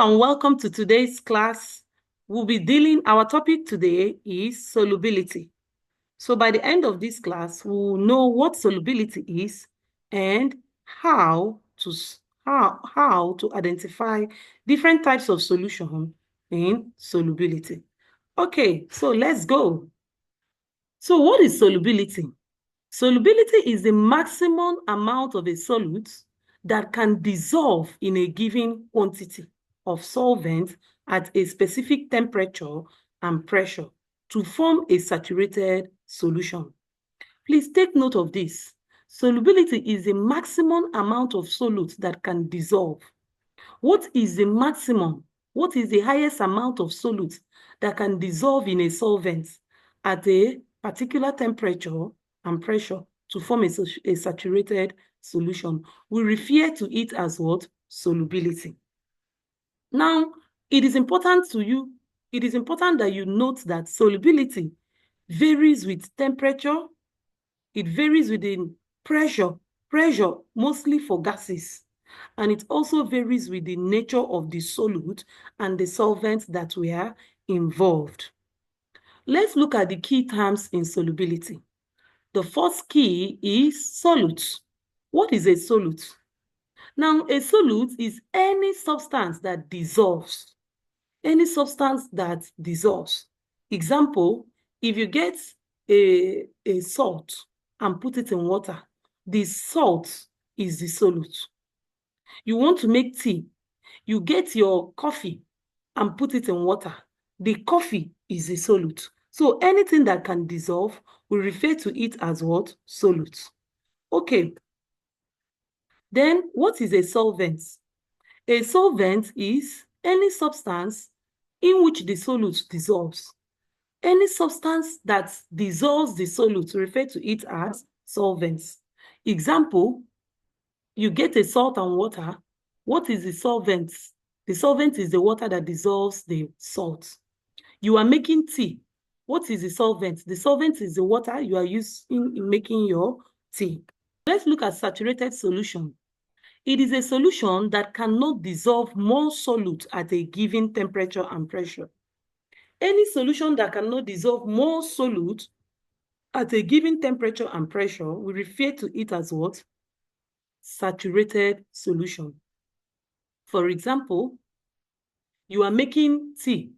and welcome to today's class. Our topic today is solubility. So by the end of this class, we will know what solubility is and how to identify different types of solution in solubility. Okay, so let's go. So what is solubility? Solubility is the maximum amount of a solute that can dissolve in a given quantity of solvent at a specific temperature and pressure to form a saturated solution. Please take note of this. Solubility is the maximum amount of solute that can dissolve. What is the maximum? What is the highest amount of solute that can dissolve in a solvent at a particular temperature and pressure to form a saturated solution? We refer to it as what? Solubility. Now, it is important that you note that solubility varies with temperature, it varies with the pressure mostly for gases, and it also varies with the nature of the solute and the solvents that were involved. Let's look at the key terms in solubility. The first key is solute. What is a solute? Now, a solute is any substance that dissolves. Any substance that dissolves. Example, if you get a salt and put it in water, the salt is the solute. You want to make tea, you get your coffee and put it in water, the coffee is the solute. So anything that can dissolve, we refer to it as what? Solute. Okay. Then what is a solvent? A solvent is any substance in which the solute dissolves. Any substance that dissolves the solute, refer to it as solvents. Example, you get a salt and water. What is the solvent? The solvent is the water that dissolves the salt. You are making tea. What is the solvent? The solvent is the water you are using in making your tea. Let's look at saturated solution. It is a solution that cannot dissolve more solute at a given temperature and pressure. Any solution that cannot dissolve more solute at a given temperature and pressure, we refer to it as what? Saturated solution. For example, you are making tea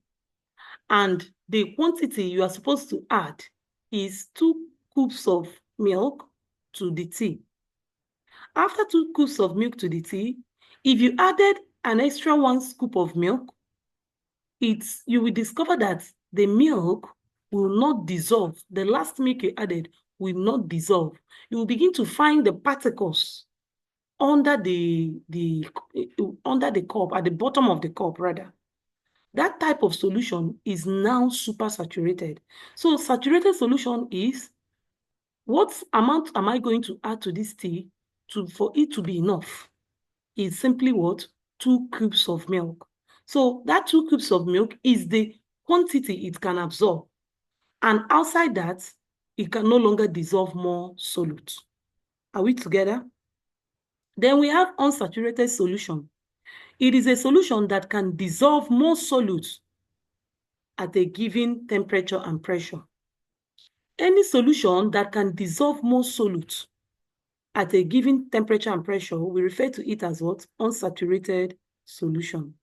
and the quantity you are supposed to add is 2 scoops of milk to the tea. After 2 scoops of milk to the tea, if you added an extra 1 scoop of milk, you will discover that the milk will not dissolve. The last milk you added will not dissolve. You will begin to find the particles under the cup, at the bottom of the cup rather. That type of solution is now supersaturated. So saturated solution is, what amount am I going to add to this tea for it to be enough? Is simply what? 2 cubes of milk. So that 2 cubes of milk is the quantity it can absorb. And outside that, it can no longer dissolve more solute. Are we together? Then we have unsaturated solution. It is a solution that can dissolve more solute at a given temperature and pressure. Any solution that can dissolve more solute at a given temperature and pressure, we refer to it as what? Unsaturated solution.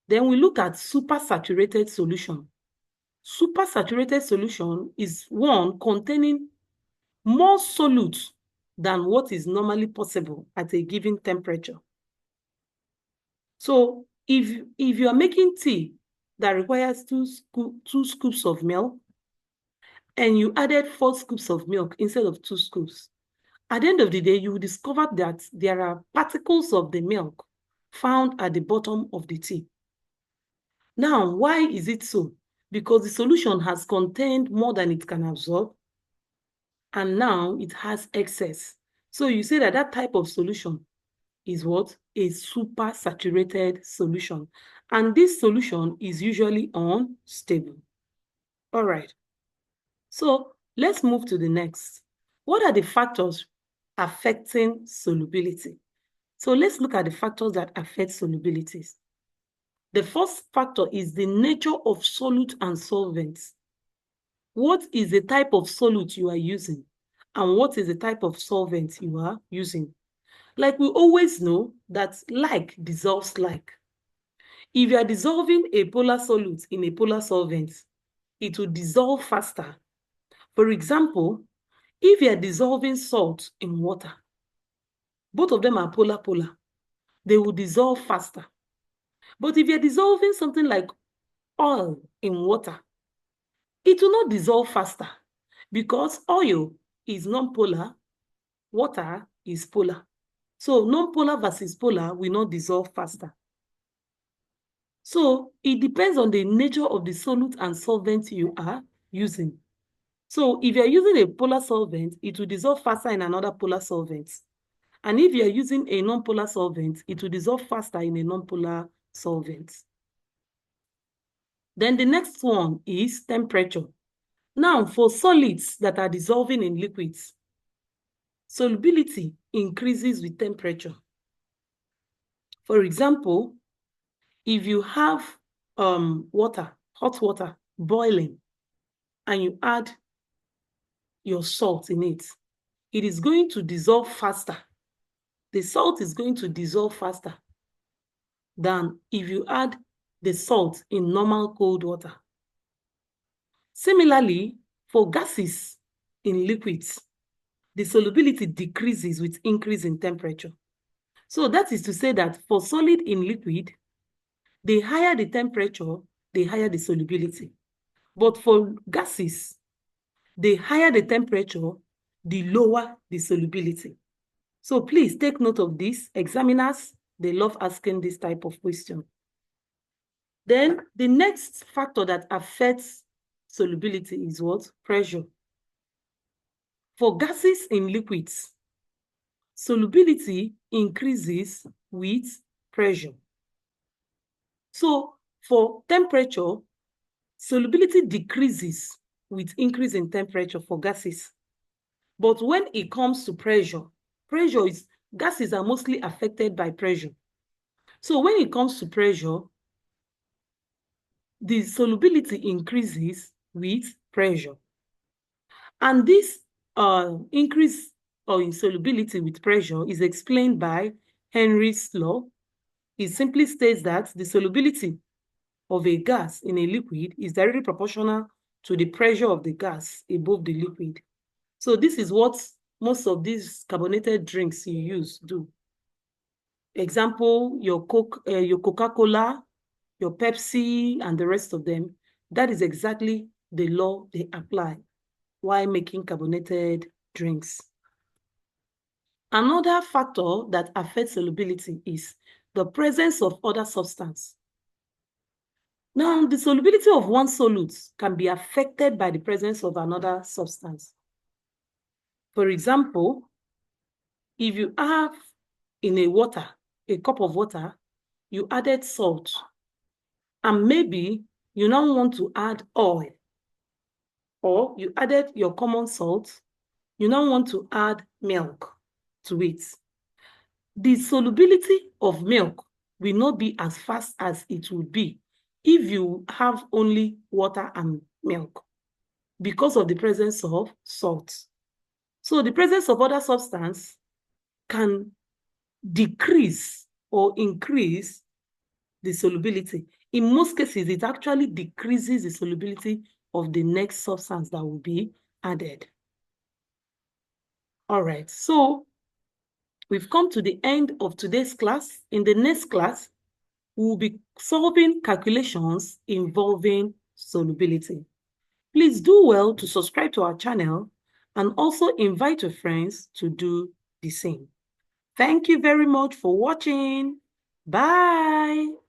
Then we look at supersaturated solution. Supersaturated solution is one containing more solute than what is normally possible at a given temperature. So if you are making tea that requires 2 scoops of milk and you added 4 scoops of milk instead of 2 scoops, at the end of the day, you will discover that there are particles of the milk found at the bottom of the tea. Now, why is it so? Because the solution has contained more than it can absorb, and now it has excess. So you say that that type of solution is what? A supersaturated solution. And this solution is usually unstable. All right. So let's move to the next. What are the factors affecting solubility? So let's look at the factors that affect solubilities. The first factor is the nature of solute and solvents. What is the type of solute you are using? And what is the type of solvent you are using? Like we always know that like dissolves like. If you are dissolving a polar solute in a polar solvent, it will dissolve faster. For example, if you are dissolving salt in water, both of them are polar, they will dissolve faster. But if you're dissolving something like oil in water, it will not dissolve faster because oil is non-polar, water is polar. So non-polar versus polar will not dissolve faster. So it depends on the nature of the solute and solvent you are using. So if you're using a polar solvent, it will dissolve faster in another polar solvent. And if you're using a non-polar solvent, it will dissolve faster in a non-polar solvent. Then the next one is temperature. Now, for solids that are dissolving in liquids, solubility increases with temperature. For example, if you have water, hot water, boiling, and you add your salt in it, it is going to dissolve faster. The salt is going to dissolve faster than if you add the salt in normal cold water. Similarly, for gases in liquids, the solubility decreases with increase in temperature. So that is to say that for solid in liquid, the higher the temperature, the higher the solubility. But for gases, the higher the temperature, the lower the solubility. So please take note of this. Examiners, they love asking this type of question. Then the next factor that affects solubility is what? Pressure. For gases in liquids, solubility increases with pressure. So for temperature, solubility decreases with increase in temperature for gases. But when it comes to pressure, gases are mostly affected by pressure. So when it comes to pressure, the solubility increases with pressure. And this increase in solubility with pressure is explained by Henry's law. It simply states that the solubility of a gas in a liquid is directly proportional to the pressure of the gas above the liquid. So this is what most of these carbonated drinks you use do. Example, your Coca-Cola, your Pepsi, and the rest of them. That is exactly the law they apply while making carbonated drinks. Another factor that affects solubility is the presence of other substances. Now, the solubility of one solute can be affected by the presence of another substance. For example, if you have in a cup of water, you added salt, and maybe you now want to add oil, or you added your common salt, you now want to add milk to it. The solubility of milk will not be as fast as it would be if you have only water and milk because of the presence of salt. So the presence of other substance can decrease or increase the solubility. In most cases, it actually decreases the solubility of the next substance that will be added. All right, so we've come to the end of today's class. In the next class, we will be solving calculations involving solubility. Please do well to subscribe to our channel and also invite your friends to do the same. Thank you very much for watching. Bye.